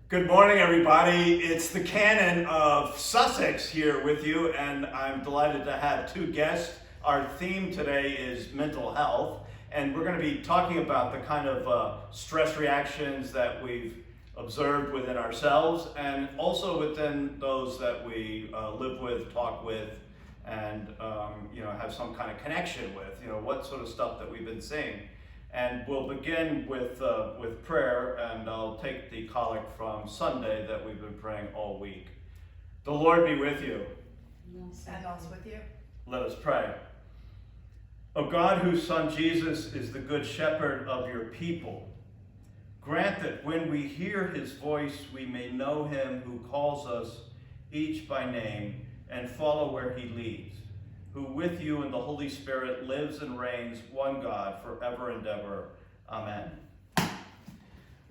Good morning, everybody. It's the Canon of Sussex here with you, and I'm delighted to have two guests. Our theme today is mental health, and we're going to be talking about the kind of stress reactions that we've observed within ourselves and also within those that we live with, talk with, and have some kind of connection with. What sort of stuff that we've been seeing. And we'll begin with prayer, and I'll take the collect from Sunday that we've been praying all week. The Lord be with you. And also with you. Let us pray. O God, whose Son Jesus is the good shepherd of your people, grant that when we hear his voice, we may know him who calls us each by name and follow where he leads, who with you and the Holy Spirit lives and reigns, one God, forever and ever. Amen.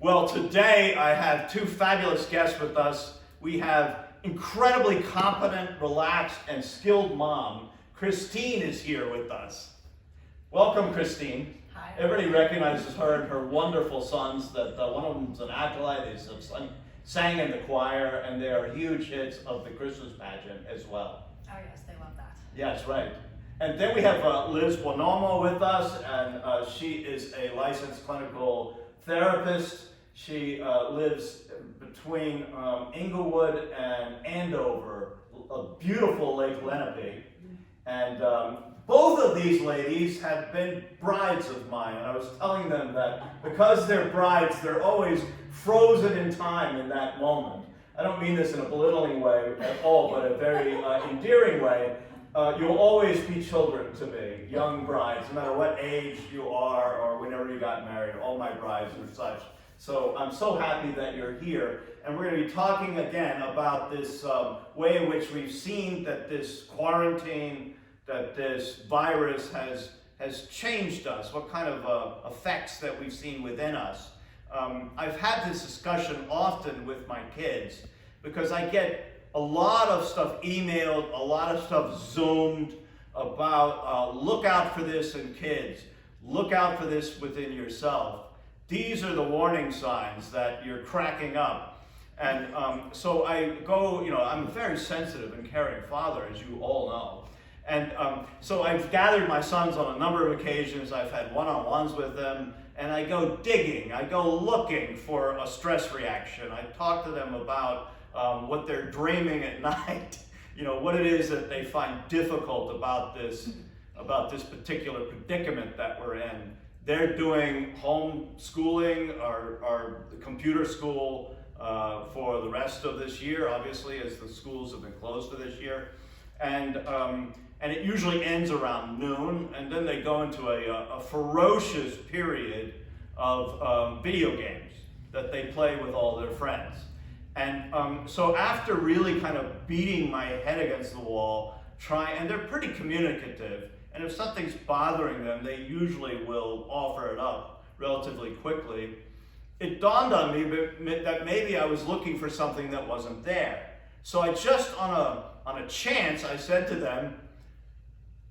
Well, today I have two fabulous guests with us. We have incredibly competent, relaxed, and skilled mom. Christine is here with us. Welcome, Christine. Hi. Everybody recognizes her and her wonderful sons. That one of them's an acolyte. They sang in the choir, and they are huge hits of the Christmas pageant as well. Oh yes, they love that. Yes, right. And then we have Liz Bonomo with us, and she is a licensed clinical therapist. She lives between Inglewood and Andover, a beautiful Lake Lenape. And both of these ladies have been brides of mine, and I was telling them that because they're brides, they're always frozen in time in that moment. I don't mean this in a belittling way at all, but a very endearing way. You'll always be children to me, young brides, no matter what age you are or whenever you got married. All my brides are such. So I'm so happy that you're here. And we're going to be talking again about this way in which we've seen that this quarantine, that this virus has changed us, what kind of effects that we've seen within us. I've had this discussion often with my kids because I get a lot of stuff emailed, a lot of stuff Zoomed about look out for this in kids, look out for this within yourself. These are the warning signs that you're cracking up. And so I go, I'm a very sensitive and caring father, as you all know. And so I've gathered my sons on a number of occasions. I've had one-on-ones with them, and I go digging, I go looking for a stress reaction. I talk to them about what they're dreaming at night, what it is that they find difficult about this particular predicament that we're in. They're doing homeschooling or computer school for the rest of this year, obviously, as the schools have been closed for this year. And it usually ends around noon, and then they go into a ferocious period of video games that they play with all their friends. And so after really kind of beating my head against the wall, and they're pretty communicative, and if something's bothering them, they usually will offer it up relatively quickly. It dawned on me that maybe I was looking for something that wasn't there. So I just, on a chance, I said to them,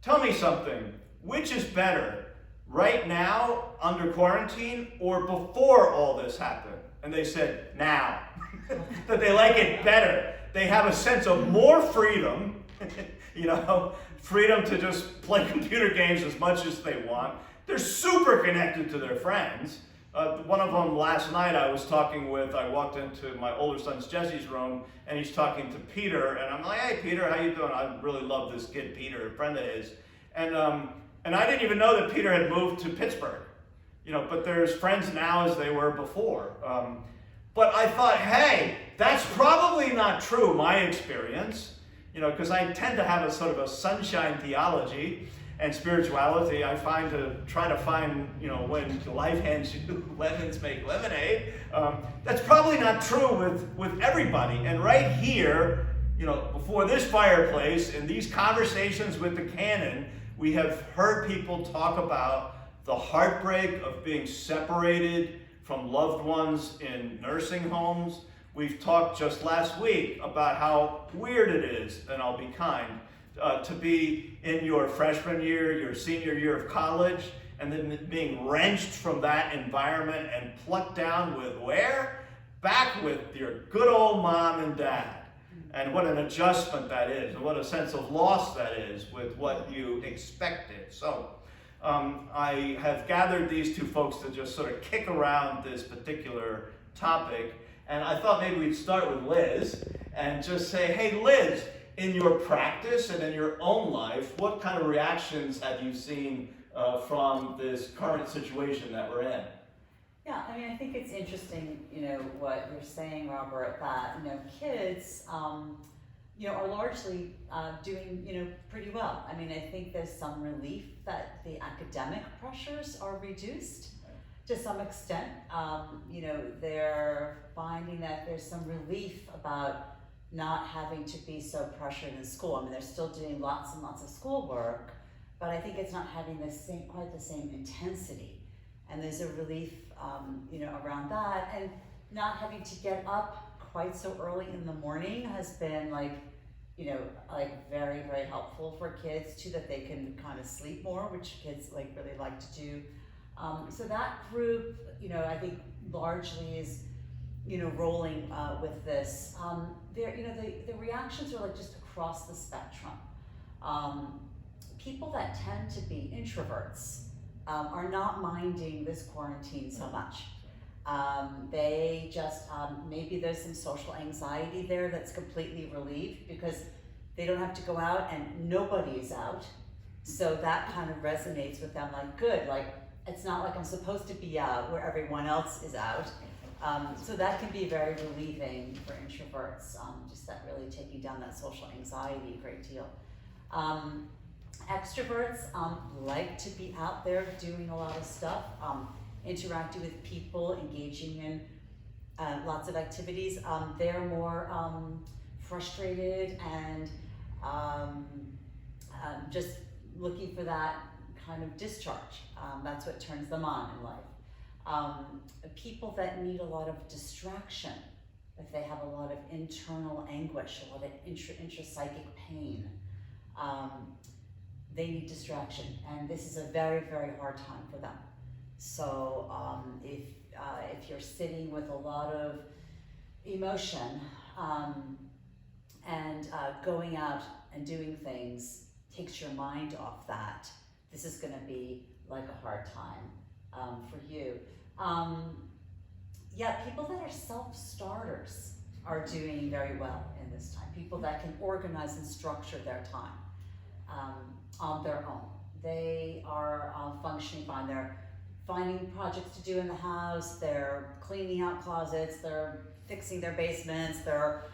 tell me something, which is better, right now, under quarantine, or before all this happened? And they said, now. That they like it better. They have a sense of more freedom, freedom to just play computer games as much as they want. They're super connected to their friends. One of them last night I walked into my older son's Jesse's room, and he's talking to Peter, and I'm like, hey Peter, how you doing? I really love this kid Peter, a friend of his. And I didn't even know that Peter had moved to Pittsburgh, but they're as friends now as they were before. But I thought, hey, that's probably not true, my experience, because I tend to have a sort of a sunshine theology and spirituality. I try to find, when life hands you lemons make lemonade. That's probably not true with everybody. And right here, before this fireplace, in these conversations with the canon, we have heard people talk about the heartbreak of being separated from loved ones in nursing homes. We've talked just last week about how weird it is, and I'll be kind, to be in your freshman year, your senior year of college, and then being wrenched from that environment and plucked down with where? back with your good old mom and dad. And what an adjustment that is, and what a sense of loss that is with what you expected. So I have gathered these two folks to just sort of kick around this particular topic. And I thought maybe we'd start with Liz and just say, hey, Liz, in your practice and in your own life, what kind of reactions have you seen from this current situation that we're in? Yeah, I mean, I think it's interesting, what you're saying, Robert, that, kids, are largely doing, pretty well. I mean, I think there's some relief that the academic pressures are reduced to some extent. They're finding that there's some relief about not having to be so pressured in school. I mean, they're still doing lots and lots of schoolwork, but I think it's not having quite the same intensity. And there's a relief, around that, and not having to get up quite so early in the morning has been very, very helpful for kids too, that they can kind of sleep more, which kids really like to do. So that group, I think largely is, rolling with this. The reactions are just across the spectrum. People that tend to be introverts are not minding this quarantine so much. They just, maybe there's some social anxiety there that's completely relieved because they don't have to go out and nobody is out. So that kind of resonates with them, good, it's not like I'm supposed to be out where everyone else is out. So that can be very relieving for introverts, just that really taking down that social anxiety a great deal. Extroverts like to be out there doing a lot of stuff, interacting with people, engaging in lots of activities. They're more frustrated and just looking for that kind of discharge. That's what turns them on in life. People that need a lot of distraction, if they have a lot of internal anguish, a lot of intrapsychic pain, they need distraction, and this is a very, very hard time for them. So if you're sitting with a lot of emotion and going out and doing things takes your mind off that, this is going to be like a hard time for you. People that are self-starters are doing very well in this time. People that can organize and structure their time on their own. They are functioning fine. They're finding projects to do in the house. They're cleaning out closets. They're fixing their basements. They're,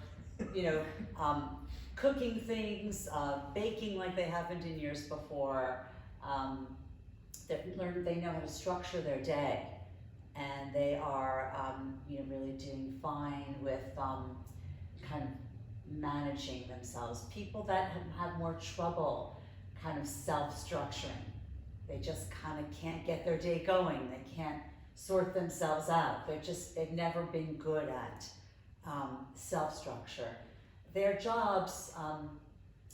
cooking things, baking like they haven't in years before. They know how to structure their day, and they are, really doing fine with kind of managing themselves. People that have more trouble kind of self-structuring. They just kind of can't get their day going. They can't sort themselves out. They've never been good at self-structure. Their jobs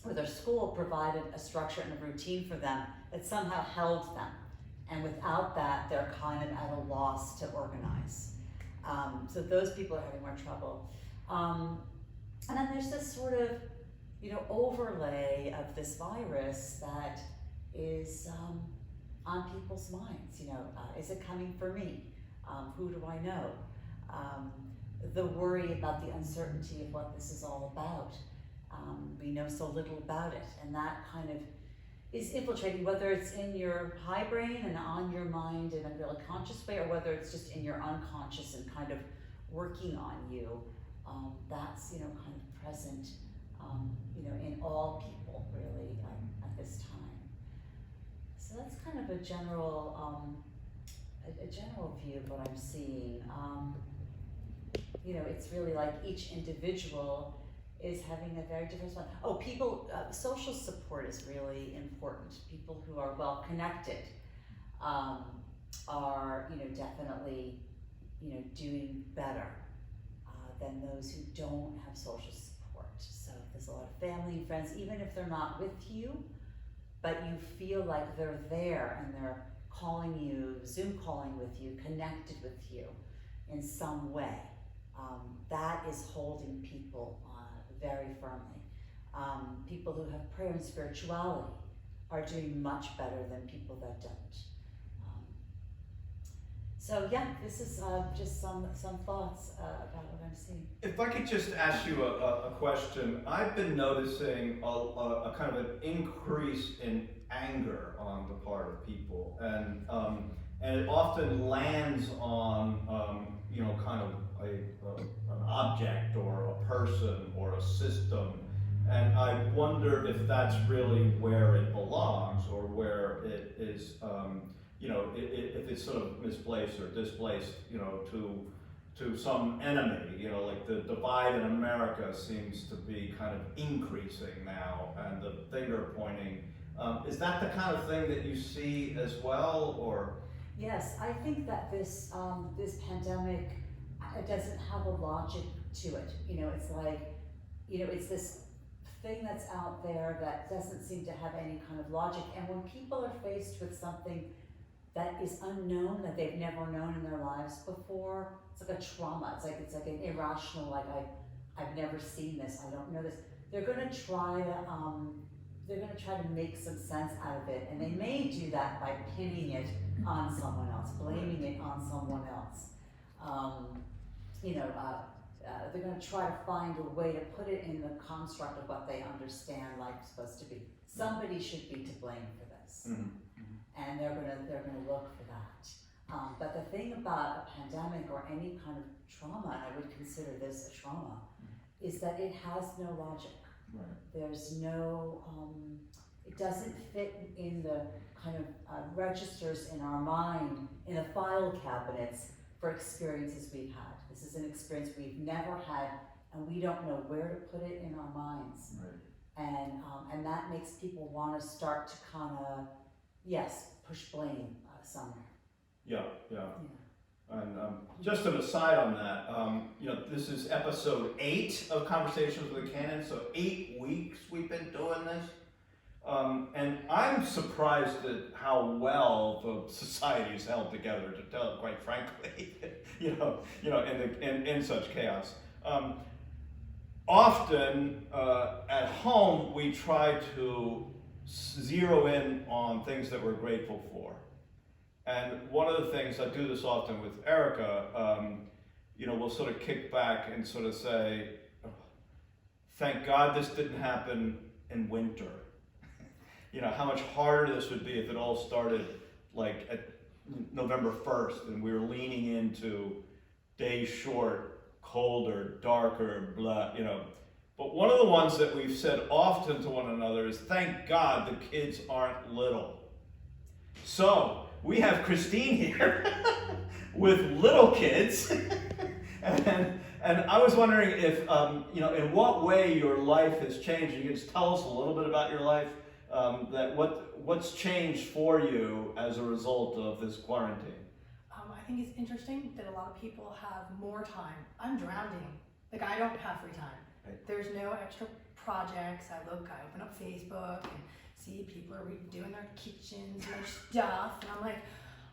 or their school provided a structure and a routine for them that somehow held them. And without that, they're kind of at a loss to organize. So those people are having more trouble. And then there's this sort of, overlay of this virus that is on people's minds. Is it coming for me? Who do I know? The worry about the uncertainty of what this is all about. We know so little about it, and that kind of is infiltrating, whether it's in your high brain and on your mind in a really conscious way, or whether it's just in your unconscious and kind of working on you. That's kind of present in all people really at this time. So that's kind of a general view of what I'm seeing. It's really like each individual is having a very different one. Social support is really important. People who are well connected are, definitely, doing better than those who don't have social support. So there's a lot of family and friends, even if they're not with you, but you feel like they're there and they're calling you, Zoom calling with you, connected with you in some way. that is holding people very firmly. People who have prayer and spirituality are doing much better than people that don't. So yeah, this is just some thoughts about what I'm seeing. If I could just ask you a question, I've been noticing a kind of an increase in anger on the part of people, and it often lands on kind of an object or a person or a system, and I wonder if that's really where it belongs or where it is. If it's sort of misplaced or displaced, to some enemy, like the divide in America seems to be kind of increasing now, and the finger pointing. Is that the kind of thing that you see as well, or? Yes, I think that this pandemic doesn't have a logic to it. It's like, it's this thing that's out there that doesn't seem to have any kind of logic. And when people are faced with something that is unknown, that they've never known in their lives before, it's like a trauma. It's like an irrational, like I've never seen this, I don't know this. They're gonna try to make some sense out of it, and they may do that by pinning it on someone else, blaming it on someone else. They're going to try to find a way to put it in the construct of what they understand life's supposed to be. Somebody should be to blame for this, and they're going to look for that. But the thing about a pandemic or any kind of trauma, and I would consider this a trauma, is that it has no logic. Right. There's no, it doesn't fit in the kind of registers in our mind, in the file cabinets for experiences we've had. This is an experience we've never had, and we don't know where to put it in our minds. Right. And that makes people want to start to kind of, push blame somewhere. Yeah. And just an aside on that, this is episode 8 of Conversations with the Canon, so 8 weeks we've been doing this. And I'm surprised at how well the society is held together, to tell it quite frankly, in such chaos. Often at home we try to zero in on things that we're grateful for. And one of the things, I do this often with Erica, we'll sort of kick back and sort of say, oh, thank God this didn't happen in winter. How much harder this would be if it all started like at November 1st and we were leaning into days short, colder, darker, blah, But one of the ones that we've said often to one another is, thank God the kids aren't little. So, we have Christine here with little kids. And I was wondering if, in what way your life has changed. You can just tell us a little bit about your life, what's changed for you as a result of this quarantine? I think it's interesting that a lot of people have more time. I'm drowning. Like, I don't have free time. Right. There's no extra projects. I open up Facebook and see people are doing their kitchens and their stuff. And I'm like,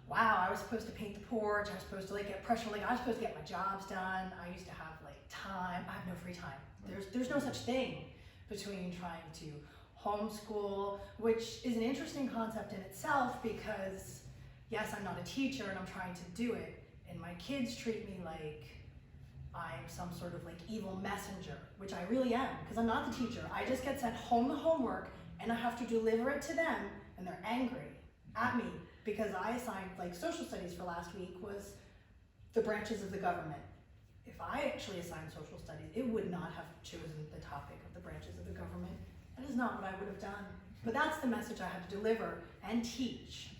wow, I was supposed to paint the porch. I was supposed to get pressure. I was supposed to get my jobs done. I used to have time. I have no free time. There's no such thing between trying to homeschool, which is an interesting concept in itself because, yes, I'm not a teacher and I'm trying to do it, and my kids treat me like I'm some sort of evil messenger, which I really am, because I'm not the teacher. I just get sent home the homework and I have to deliver it to them, and they're angry at me because I assigned social studies for last week was the branches of the government. If I actually assigned social studies, it would not have chosen the topic of the branches of the government. That is not what I would have done. But that's the message I had to deliver and teach.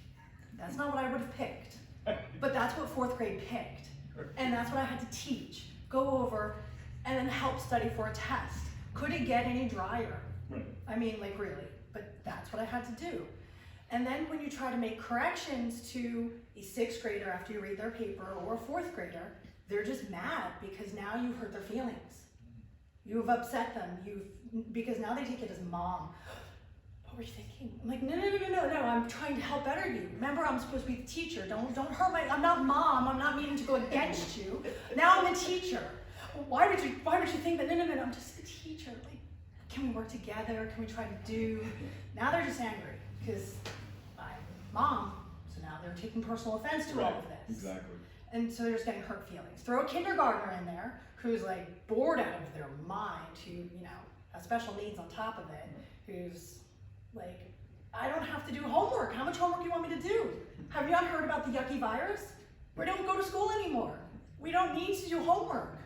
That's not what I would have picked. But that's what 4th grade picked. And that's what I had to teach, go over, and then help study for a test. Could it get any drier? I mean, really. But that's what I had to do. And then when you try to make corrections to a 6th grader after you read their paper or a 4th grader, they're just mad because now you've hurt their feelings. You've upset them. Because now they take it as mom. What were you thinking? I'm like, no, I'm trying to help better you. Remember, I'm supposed to be the teacher. Don't hurt I'm not mom. I'm not meaning to go against you. Now I'm the teacher. why would you think that? No, I'm just a teacher. Like, can we work together? Can we try to do? Now they're just angry because I'm mom, so now they're taking personal offense to all of this. Exactly. And so they're just getting hurt feelings. Throw a kindergartner in there who's like bored out of their mind, who, has special needs on top of it, who's like, I don't have to do homework. How much homework do you want me to do? Have you not heard about the yucky virus? We don't go to school anymore. We don't need to do homework.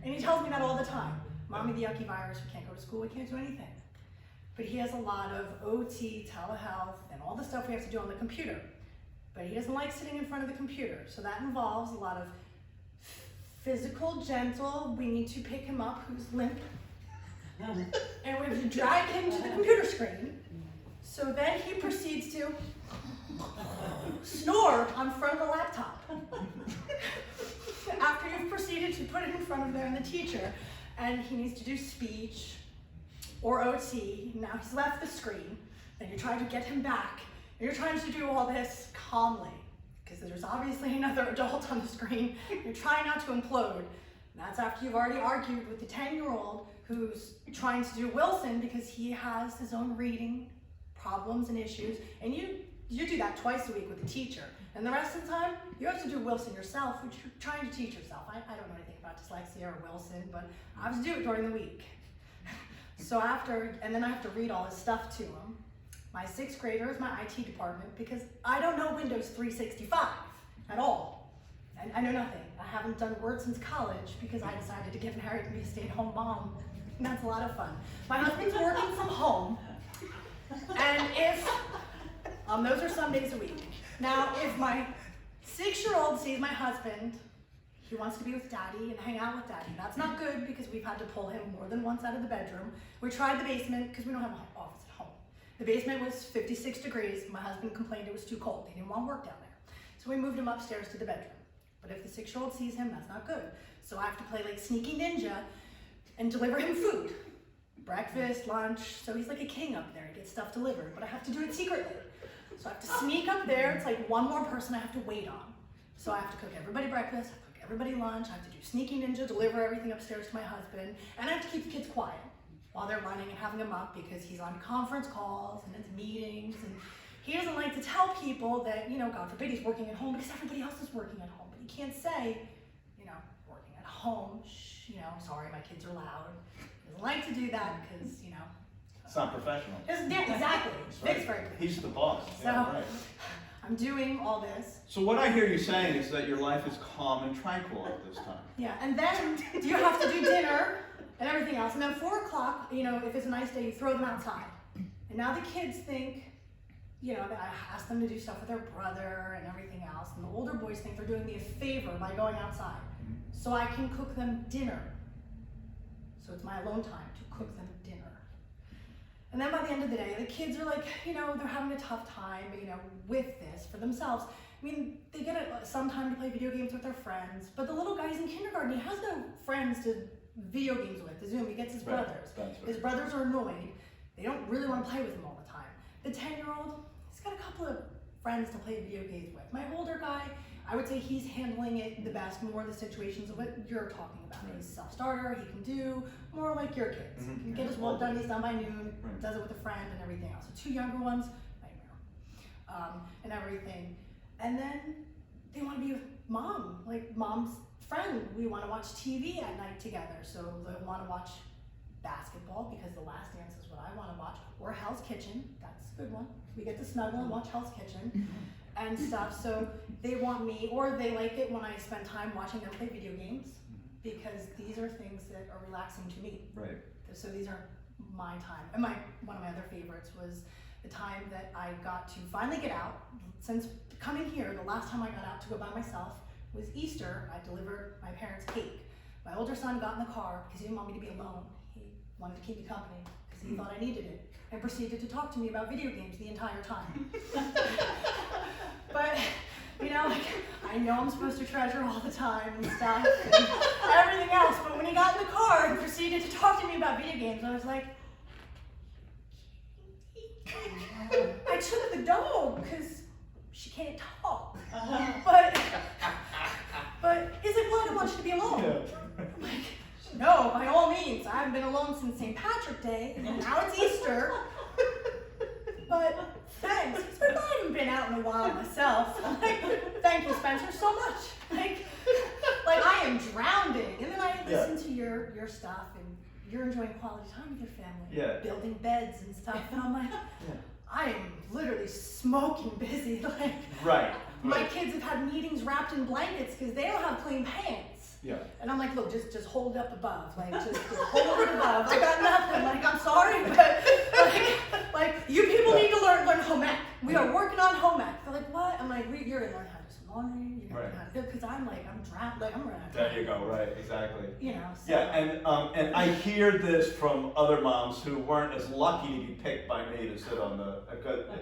And he tells me that all the time. Mommy, the yucky virus, we can't go to school, we can't do anything. But he has a lot of OT, telehealth, and all the stuff we have to do on the computer. But he doesn't like sitting in front of the computer. So that involves a lot of physical, gentle, we need to pick him up who's limp. And we have to drag him to the computer screen. So then he proceeds to snore on front of the laptop. After you've proceeded to put it in front of there and the teacher, and he needs to do speech or OT, now he's left the screen, and you're trying to get him back, and you're trying to do all this calmly, because there's obviously another adult on the screen. You're trying not to implode. And that's after you've already argued with the 10-year-old who's trying to do Wilson because he has his own reading problems and issues, and you do that twice a week with the teacher. And the rest of the time, you have to do Wilson yourself, which you're trying to teach yourself. I don't know anything about dyslexia or Wilson, but I have to do it during the week. So and then I have to read all his stuff to him. My 6th grader is my IT department because I don't know Windows 365 at all. And I know nothing. I haven't done Word since college because I decided to get married and be a stay-at-home mom. And that's a lot of fun. My husband's working from home, and those are some days a week. Now, if my 6-year-old sees my husband, he wants to be with daddy and hang out with daddy. That's not good because we've had to pull him more than once out of the bedroom. We tried the basement because we don't have an office at home. The basement was 56 degrees. My husband complained it was too cold. He didn't want to work down there. So we moved him upstairs to the bedroom. But if the 6-year-old sees him, that's not good. So I have to play like sneaky ninja and deliver him food. Breakfast, lunch, so he's like a king up there. He gets stuff delivered, but I have to do it secretly. So I have to sneak up there. It's like one more person I have to wait on. So I have to cook everybody breakfast, I cook everybody lunch, I have to do sneaky ninja, deliver everything upstairs to my husband, and I have to keep the kids quiet while they're running and having them up because he's on conference calls and it's meetings, and he doesn't like to tell people that, God forbid he's working at home because everybody else is working at home. But he can't say, working at home, sorry, my kids are loud. He doesn't like to do that because, It's not professional. Yeah, exactly. Right. He's the boss. So Yeah, right. I'm doing all this. So what I hear you saying is that your life is calm and tranquil at this time. Yeah, and then you have to do dinner and everything else. And then 4 o'clock, if it's a nice day, you throw them outside. And now the kids think, that I asked them to do stuff with their brother and everything else. And the older boys think they're doing me a favor by going outside. So I can cook them dinner. So it's my alone time to cook them dinner. And then by the end of the day, the kids are like, they're having a tough time, with this for themselves. I mean, they get some time to play video games with their friends, but the little guy's in kindergarten. He has no friends to video games with, to Zoom. He gets his brothers. Right. His brothers are annoyed. They don't really want to play with him all the time. The 10-year-old, he's got a couple of friends to play video games with. My older guy, I would say he's handling it the best, more the situations of what you're talking about. Right. He's a self-starter, he can do more like your kids. Mm-hmm. He can get his work done, he's done by noon, Right. does it with a friend and everything else. The 2 younger ones, nightmare, and everything. And then they want to be with mom, like mom's friend. We want to watch TV at night together. So they want to watch basketball because The Last Dance is what I want to watch, or Hell's Kitchen. That's a good one. We get to snuggle and watch Hell's Kitchen and stuff. So they want me, or they like it when I spend time watching them play video games because these are things that are relaxing to me. Right. So these are my time. And one of my other favorites was the time that I got to finally get out. Since coming here, the last time I got out to go by myself was Easter. I delivered my parents' cake. My older son got in the car because he didn't want me to be alone. He wanted to keep me company because he thought I needed it, and proceeded to talk to me about video games the entire time. But, I know I'm supposed to treasure all the time and stuff and everything else, but when he got in the car and proceeded to talk to me about video games, I was like, I took the dog because she can't talk. But he's like, well, I don't want you to be alone. Yeah. I'm like, no, by all means, I haven't been alone since St. Patrick's Day, and now it's Easter. But thanks, because I haven't been out in a while myself. Like, thank you, Spencer, so much. Like I am drowning. And then I listen to your stuff, and you're enjoying quality time with your family, building beds and stuff. And I'm like, I am literally smoking busy. Like, my kids have had meetings wrapped in blankets because they don't have clean pants. Yeah. And I'm like, look, just hold it up above. Like, just hold it above. I got nothing. Like, I'm sorry, but like you people need to learn home ec. We are working on home ec. They're like, what? I'm like, you're gonna learn how to do some laundry. You're gonna learn how to do, because I'm drowned. Like, I'm running out of time. There you go. Right. Exactly. You know. So. Yeah, and I hear this from other moms who weren't as lucky to be picked by me to sit on the,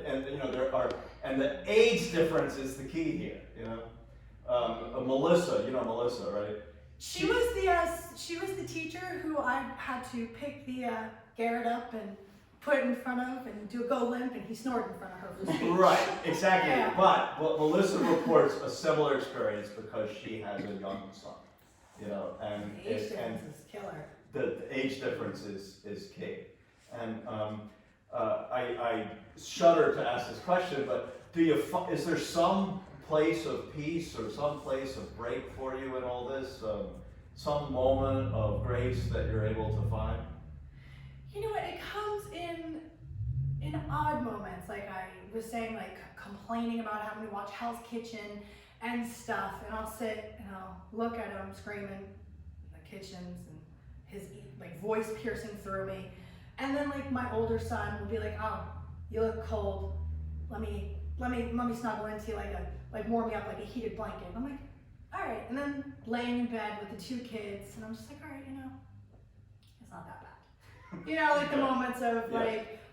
and you know and the age difference is the key here. You know, Melissa, you know Melissa, right? She was the teacher who I had to pick the Garrett up and put in front of and do a go limp, and he snored in front of her for speech. Right, exactly. Yeah. But Melissa reports a similar experience because she has a young son. You know, and The age difference is killer. The age difference is key. And I shudder to ask this question, but is there some place of peace or some place of break for you in all this? Some moment of grace that you're able to find? You know what? It comes in odd moments. Like I was saying, like complaining about having to watch Hell's Kitchen and stuff, and I'll sit and I'll look at him screaming in the kitchens and his like voice piercing through me, and then like my older son would be like, "Oh, you look cold. Let me snuggle into you, like warm me up like a heated blanket." And I'm like, "All right," and then laying in bed with the two kids, and I'm just like, "All right, you know, it's not that bad." You know, like the moments of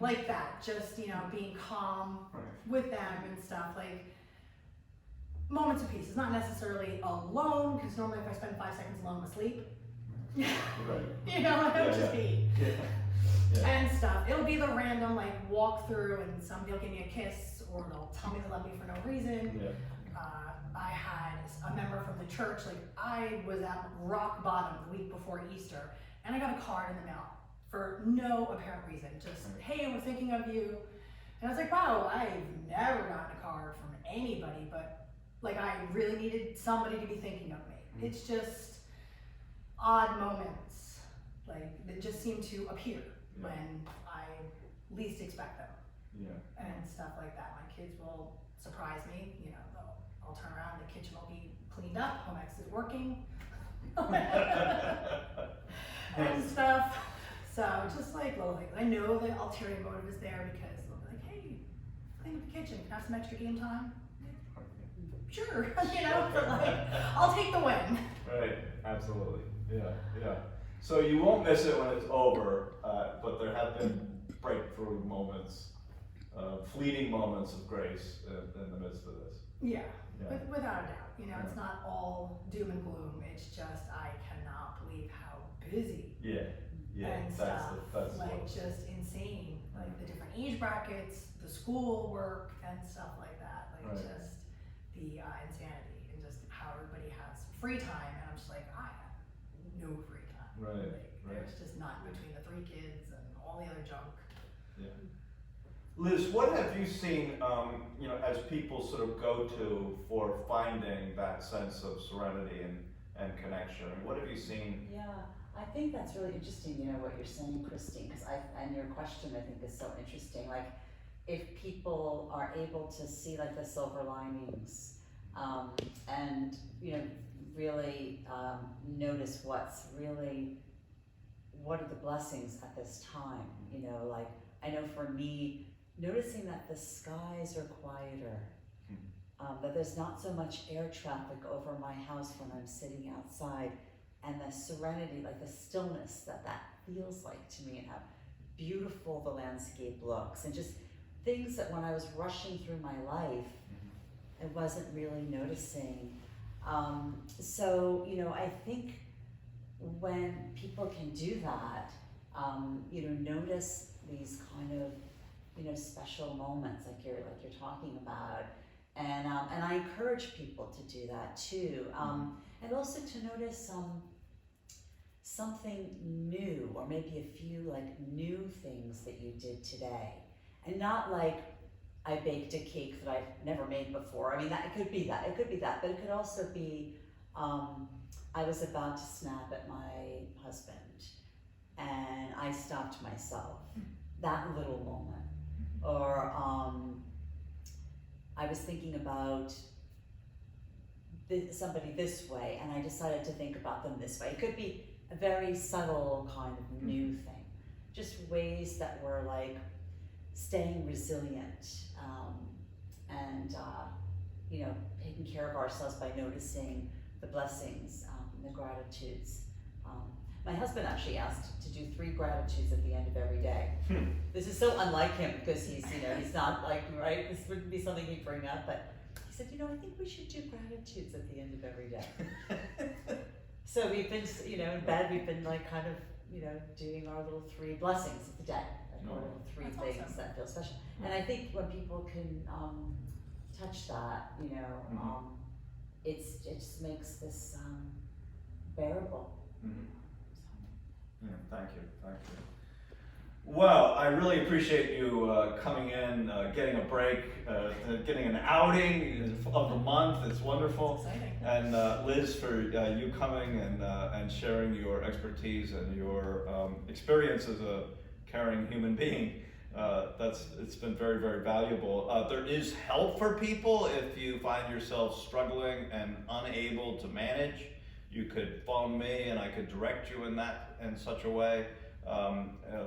like that, just, you know, being calm with them and stuff, like moments of peace. It's not necessarily alone, because normally if I spend 5 seconds alone, I'm asleep. You know, I would just be and stuff. It'll be the random like walk through and somebody will give me a kiss, or they'll tell me they love me for no reason. I had a member from the church, like I was at rock bottom the week before Easter, and I got a card in the mail for no apparent reason, just, "Hey, we're thinking of you." And I was like, wow, I've never gotten a card from anybody, but like I really needed somebody to be thinking of me. It's just odd moments, like that just seem to appear when I least expect them. And stuff like that. My kids will surprise me, you know, I'll turn around, the kitchen will be cleaned up, home ec is working, and stuff. So just like little things. I know the ulterior motive is there because they'll be like, "Hey, clean up the kitchen, can I have some extra game time?" Sure, you know, but like, I'll take the win. Right, absolutely. Yeah. So you won't miss it when it's over, but there have been breakthrough moments, fleeting moments of grace in the midst of this. Yeah. Without a doubt. You know, it's not all doom and gloom. It's just, I cannot believe how busy. And stuff, like just insane, like the different age brackets, the school work and stuff like that, like just the insanity and just how everybody has free time, and I'm just like, I have no free time. There's just none between the 3 kids and all the other junk. Liz, what have you seen, you know, as people sort of go to for finding that sense of serenity and connection? What have you seen? Yeah, I think that's really interesting, you know, what you're saying, Christine, because and your question I think is so interesting. Like, if people are able to see like the silver linings, and, you know, really notice what are the blessings at this time, you know, like, I know for me, noticing that the skies are quieter, that there's not so much air traffic over my house when I'm sitting outside, and the serenity, like the stillness that feels like to me, and how beautiful the landscape looks, and just things that when I was rushing through my life, I wasn't really noticing. So, you know, I think when people can do that, you know, notice these kind of, you know, special moments like you're talking about, and I encourage people to do that too, and also to notice something new, or maybe a few like new things that you did today. And not like I baked a cake that I've never made before. I mean, that it could be that, but it could also be I was about to snap at my husband and I stopped myself. That little moment. Or I was thinking about somebody this way and I decided to think about them this way. It could be a very subtle kind of new thing. Just ways that we're like staying resilient and taking care of ourselves by noticing the blessings, the gratitudes. My husband actually asked to do 3 gratitudes at the end of every day. This is so unlike him because he's not like, right, this wouldn't be something he'd bring up, but he said, I think we should do gratitudes at the end of every day. So we've been, in bed, we've been like kind of, doing our little 3 blessings of the day, like our little 3 That's things awesome. that feel special. And I think when people can touch that, it just makes this bearable. Yeah, thank you. Well, I really appreciate you coming in, getting a break, getting an outing of the month. It's wonderful. It's exciting. And Liz, for you coming and sharing your expertise and your experience as a caring human being. It's been very, very valuable. There is help for people if you find yourself struggling and unable to manage. You could phone me and I could direct you in such a way.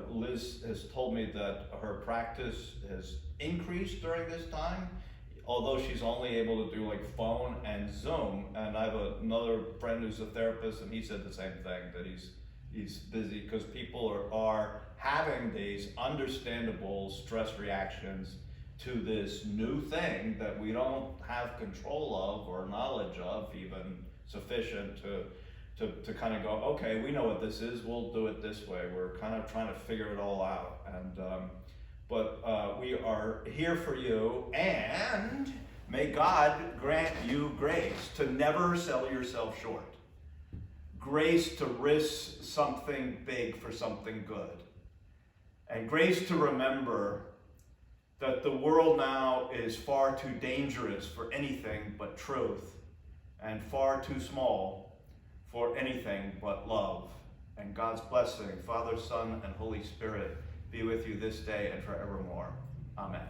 Liz has told me that her practice has increased during this time, although she's only able to do like phone and Zoom. And I have another friend who's a therapist, and he said the same thing, that he's busy because people are having these understandable stress reactions to this new thing that we don't have control of or knowledge of even sufficient to kind of go, okay, we know what this is, we'll do it this way. We're kind of trying to figure it all out. But we are here for you, and may God grant you grace to never sell yourself short. Grace to risk something big for something good. And grace to remember that the world now is far too dangerous for anything but truth, and far too small for anything but love. And God's blessing, Father, Son, and Holy Spirit, be with you this day and forevermore. Amen.